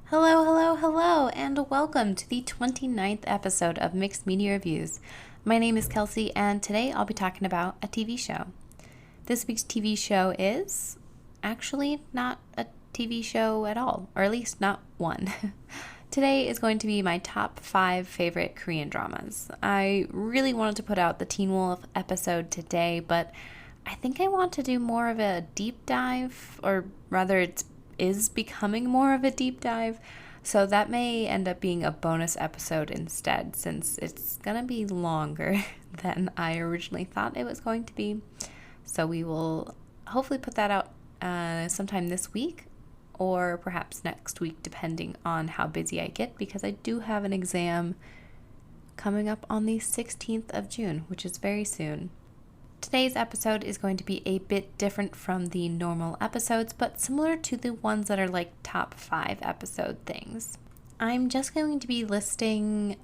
Hello, hello, hello, and welcome to the 29th episode of Mixed Media Reviews. My name is Kelsey, and today I'll be talking about a TV show. This week's TV show is actually not a TV show at all, or at least not one. Today is going to be my top 5 favorite Korean dramas. I really wanted to put out the Teen Wolf episode today, but I think I want to do more of a deep dive, or rather it is becoming more of a deep dive. So that may end up being a bonus episode instead, since it's going to be longer than I originally thought it was going to be. So we will hopefully put that out sometime this week or perhaps next week, depending on how busy I get, because I do have an exam coming up on the 16th of June, which is very soon. Today's episode is going to be a bit different from the normal episodes, but similar to the ones that are like top 5 episode things. I'm just going to be listing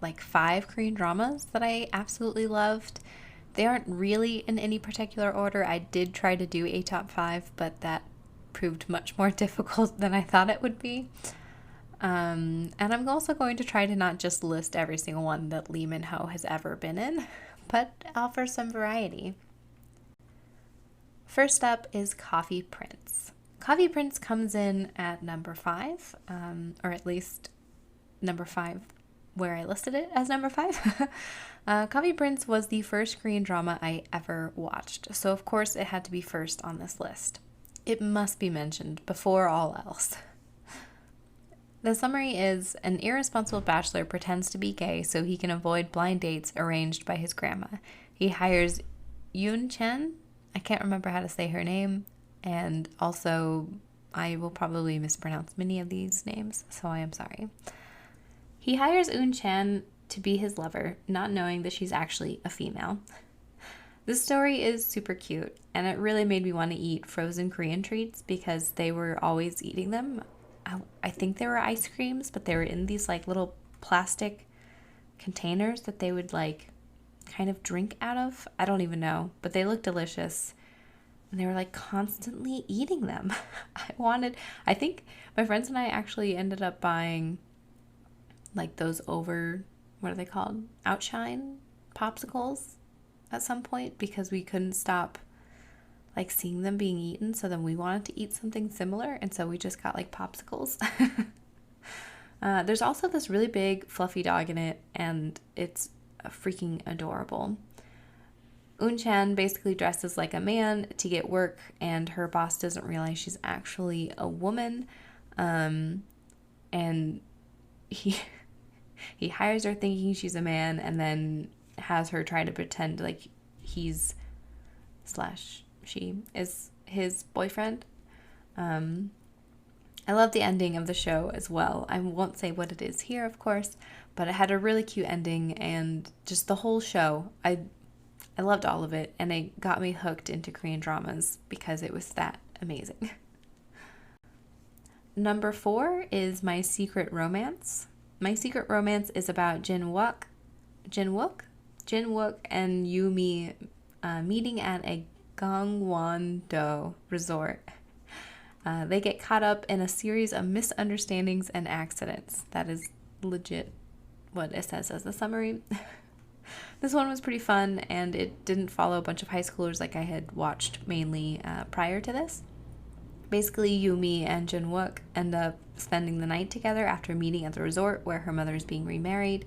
like 5 Korean dramas that I absolutely loved. They aren't really in any particular order. I did try to do a top 5, but that proved much more difficult than I thought it would be. And I'm also going to try to not just list every single one that Lee Min-ho has ever been in, but offer some variety. First up is Coffee Prince. Coffee Prince comes in at number 5, or at least number 5 where I listed it as number 5. Coffee Prince was the first Korean drama I ever watched, so of course it had to be first on this list. It must be mentioned before all else. The summary is, an irresponsible bachelor pretends to be gay so he can avoid blind dates arranged by his grandma. He hires Yoon Chen, I can't remember how to say her name, and also I will probably mispronounce many of these names, so I am sorry. He hires Yoon Chen to be his lover, not knowing that she's actually a female. This story is super cute, and it really made me want to eat frozen Korean treats because they were always eating them. I think they were ice creams, but they were in these like little plastic containers that they would like kind of drink out of. I don't even know, but they looked delicious. And they were like constantly eating them. I think my friends and I actually ended up buying like those what are they called? Outshine popsicles at some point because we couldn't stop like seeing them being eaten, so then we wanted to eat something similar, and so we just got like popsicles. There's also this really big fluffy dog in it, and it's freaking adorable. Yoon Chan basically dresses like a man to get work, and her boss doesn't realize she's actually a woman, and he hires her thinking she's a man, and then has her try to pretend like he's she is his boyfriend. I love the ending of the show as well. I won't say what it is here, of course, but it had a really cute ending, and just the whole show, I loved all of it, and it got me hooked into Korean dramas because it was that amazing. Number 4 is My Secret Romance. My Secret Romance is about Jin-wook and Yumi meeting at a Gangwon-do resort. They get caught up in a series of misunderstandings and accidents. That is legit what it says as the summary. This one was pretty fun, and it didn't follow a bunch of high schoolers like I had watched mainly prior to this. Basically, Yumi and Jin-wook end up spending the night together after meeting at the resort where her mother is being remarried.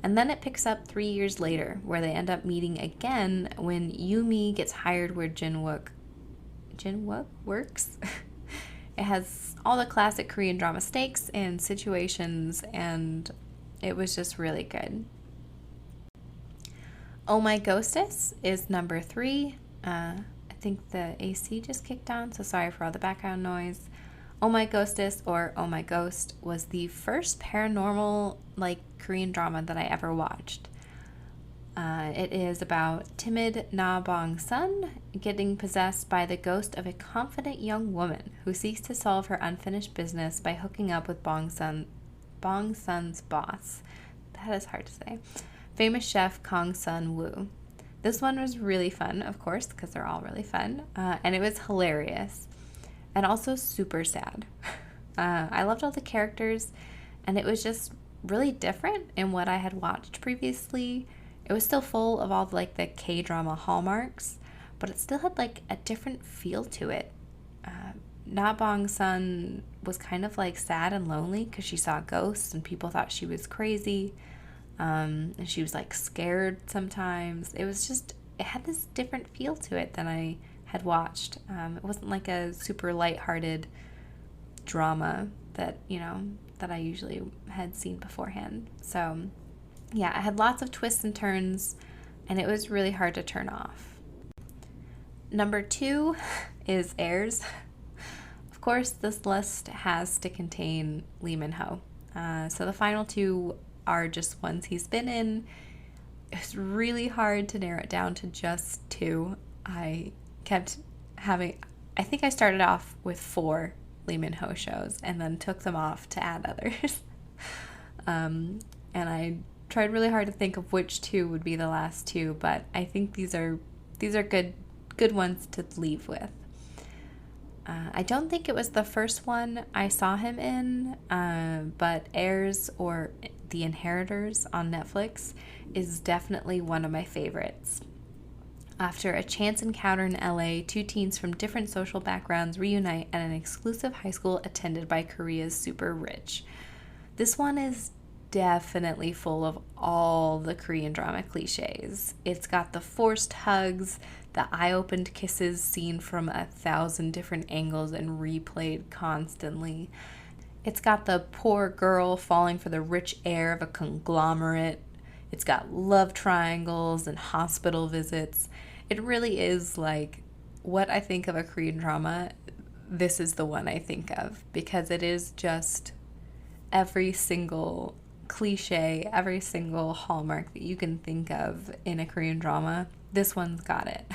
And then it picks up 3 years later, where they end up meeting again when Yumi gets hired where Jin-wook works. It has all the classic Korean drama stakes and situations, and it was just really good. Oh My Ghostess is number 3. I think the AC just kicked on, so sorry for all the background noise. Oh My Ghostess, or Oh My Ghost, was the first paranormal Korean drama that I ever watched. It is about timid Na Bong-sun getting possessed by the ghost of a confident young woman who seeks to solve her unfinished business by hooking up with Bong-sun's boss. That is hard to say. Famous chef Kang Sun-woo. This one was really fun, of course, because they're all really fun, and it was hilarious. And also super sad. I loved all the characters, and it was just really different in what I had watched previously. It was still full of all like the K-drama hallmarks, but it still had like a different feel to it. Na Bong-sun was kind of like sad and lonely because she saw ghosts and people thought she was crazy. And she was like scared sometimes. It had this different feel to it than I had watched. It wasn't like a super lighthearted drama that I usually had seen beforehand. So yeah, I had lots of twists and turns, and it was really hard to turn off. Number 2 is Heirs. Of course, this list has to contain Lee Min-ho. So the final 2 are just ones he's been in. It's really hard to narrow it down to just 2. I think I started off with 4 Lee Min-ho shows and then took them off to add others. And I tried really hard to think of which 2 would be the last 2, but I think these are good ones to leave with. I don't think it was the first one I saw him in, but Heirs, or The Inheritors on Netflix, is definitely one of my favorites. After a chance encounter in LA, 2 teens from different social backgrounds reunite at an exclusive high school attended by Korea's super rich. This one is definitely full of all the Korean drama cliches. It's got the forced hugs, the eye-opened kisses seen from 1,000 different angles and replayed constantly. It's got the poor girl falling for the rich heir of a conglomerate. It's got love triangles and hospital visits. It really is like what I think of a Korean drama. This is the one I think of, because it is just every single cliche, every single hallmark that you can think of in a Korean drama. This one's got it.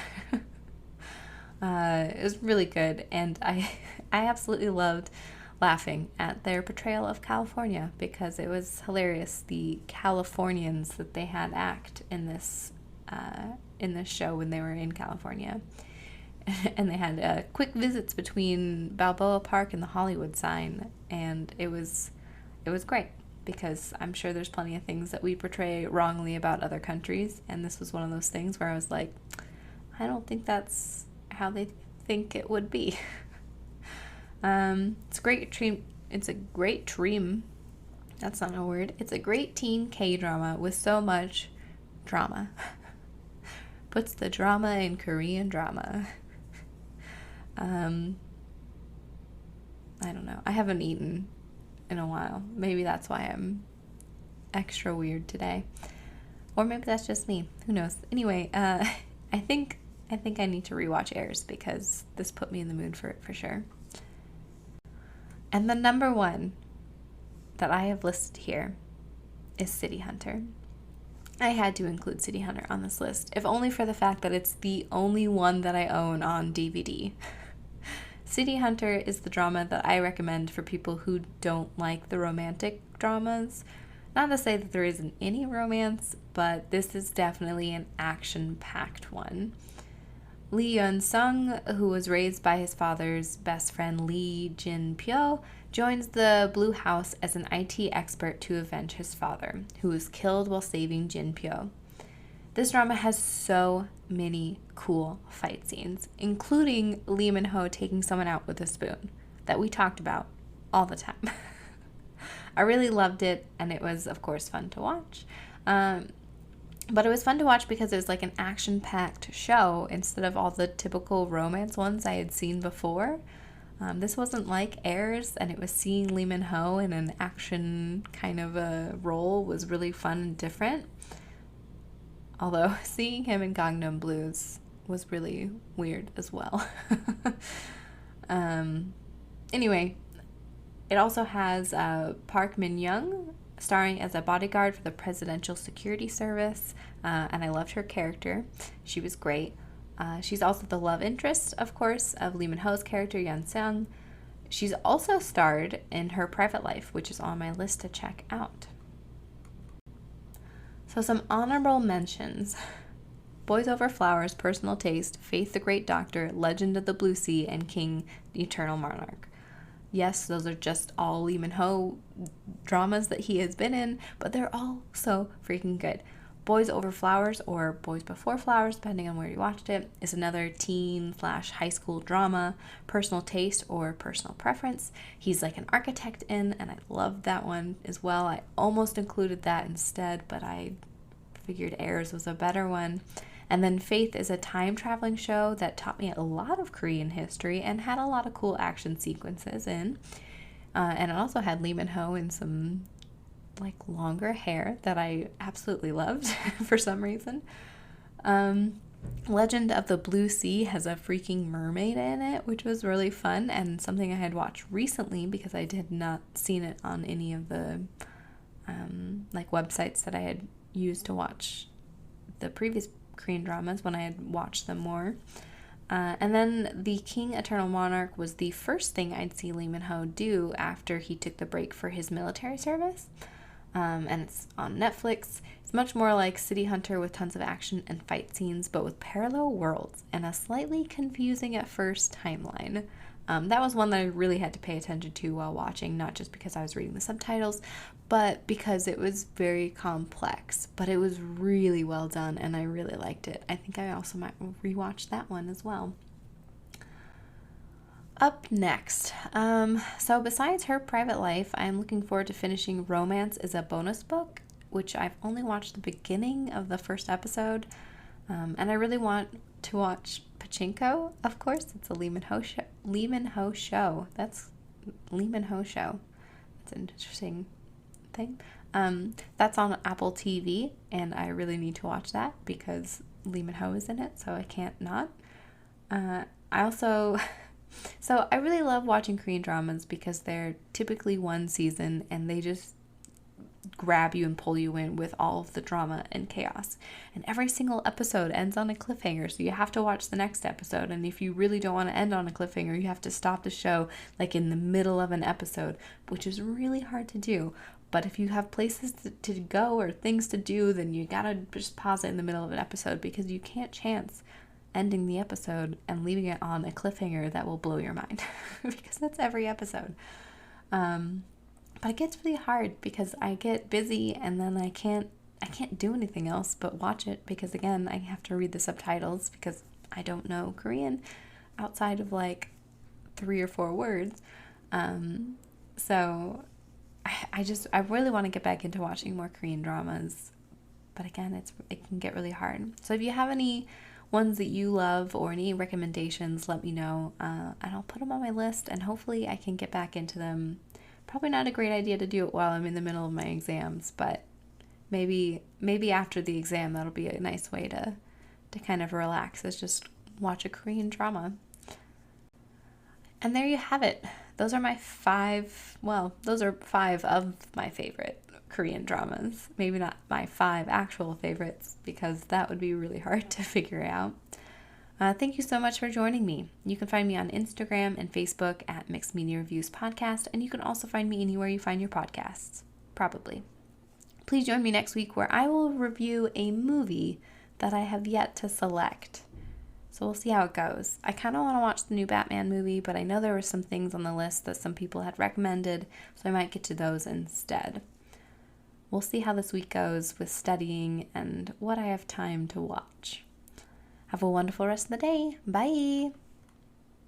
It was really good, and I absolutely loved laughing at their portrayal of California, because it was hilarious, the Californians that they had act in this show when they were in California. And they had quick visits between Balboa Park and the Hollywood sign, and it was great, because I'm sure there's plenty of things that we portray wrongly about other countries, and this was one of those things where I was like, I don't think that's how they think it would be. It's a great dream. That's not a word. It's a great teen K-drama with so much drama. Puts the drama in Korean drama. I don't know. I haven't eaten in a while. Maybe that's why I'm extra weird today. Or maybe that's just me. Who knows? Anyway, I think I need to rewatch Heirs, because this put me in the mood for it for sure. And the number 1 that I have listed here is City Hunter. I had to include City Hunter on this list, if only for the fact that it's the only one that I own on DVD. City Hunter is the drama that I recommend for people who don't like the romantic dramas. Not to say that there isn't any romance, but this is definitely an action-packed one. Lee Yeon-sung, who was raised by his father's best friend Lee Jin-pyo, joins the Blue House as an IT expert to avenge his father, who was killed while saving Jin-pyo. This drama has so many cool fight scenes, including Lee Min-ho taking someone out with a spoon, that we talked about all the time. I really loved it, and it was, of course, fun to watch. But it was fun to watch because it was like an action-packed show instead of all the typical romance ones I had seen before. This wasn't like Heirs, and it was seeing Lee Min-ho in an action kind of a role was really fun and different. Although seeing him in Gangnam Blues was really weird as well. Anyway, it also has Park Min-young starring as a bodyguard for the Presidential Security Service, and I loved her character. She was great. She's also the love interest, of course, of Lee Min-ho's character, Yeon-sung. She's also starred in Her Private Life, which is on my list to check out. So some honorable mentions. Boys Over Flowers, Personal Taste, Faith the Great Doctor, Legend of the Blue Sea, and King, the Eternal Monarch. Yes, those are just all Lee Min-ho dramas that he has been in, but they're all so freaking good. Boys Over Flowers, or Boys Before Flowers, depending on where you watched it, is another teen slash high school drama. Personal Taste, or Personal Preference, he's like an architect in, and I loved that one as well. I almost included that instead, but I figured Heirs was a better one. And then Faith is a time traveling show that taught me a lot of Korean history and had a lot of cool action sequences in. And it also had Lee Min-ho in some like longer hair that I absolutely loved for some reason. Legend of the Blue Sea has a freaking mermaid in it, which was really fun and something I had watched recently because I had not seen it on any of the like websites that I had used to watch the previous Korean dramas when I had watched them more. And then The King Eternal Monarch was the first thing I'd see Lee Min-ho do after he took the break for his military service. And it's on Netflix. It's much more like City Hunter with tons of action and fight scenes, but with parallel worlds and a slightly confusing at first timeline. That was one that I really had to pay attention to while watching, not just because I was reading the subtitles, but because it was very complex. But it was really well done, and I really liked it. I think I also might rewatch that one as well. Up next, so besides Her Private Life, I'm looking forward to finishing Romance is a Bonus Book, which I've only watched the beginning of the first episode, and I really want to watch Pachinko, of course. It's a Lee Min-ho show. Lee Min-ho show. That's Lee Min-ho show. That's an interesting thing. That's on Apple TV, and I really need to watch that because Lee Min-ho is in it, so I can't not. I also... So I really love watching Korean dramas because they're typically one season and they just grab you and pull you in with all of the drama and chaos. And every single episode ends on a cliffhanger, so you have to watch the next episode. And if you really don't want to end on a cliffhanger, you have to stop the show like in the middle of an episode, which is really hard to do. But if you have places to go or things to do, then you gotta just pause it in the middle of an episode because you can't chance ending the episode and leaving it on a cliffhanger that will blow your mind because that's every episode. But it gets really hard because I get busy and then I can't do anything else but watch it because again I have to read the subtitles because I don't know Korean outside of like 3 or 4 words. So I really want to get back into watching more Korean dramas, but again it can get really hard. So if you have any ones that you love or any recommendations, let me know, and I'll put them on my list and hopefully I can get back into them. Probably not a great idea to do it while I'm in the middle of my exams, but maybe after the exam that'll be a nice way to kind of relax, is just watch a Korean drama. And there you have it. Those are 5 of my favorite Korean dramas. Maybe not my 5 actual favorites because that would be really hard to figure out. Thank you so much for joining me. You can find me on Instagram and Facebook at Mixed Media Reviews Podcast, and you can also find me anywhere you find your podcasts, probably. Please join me next week where I will review a movie that I have yet to select. So we'll see how it goes. I kind of want to watch the new Batman movie, but I know there were some things on the list that some people had recommended, so I might get to those instead. We'll see how this week goes with studying and what I have time to watch. Have a wonderful rest of the day. Bye!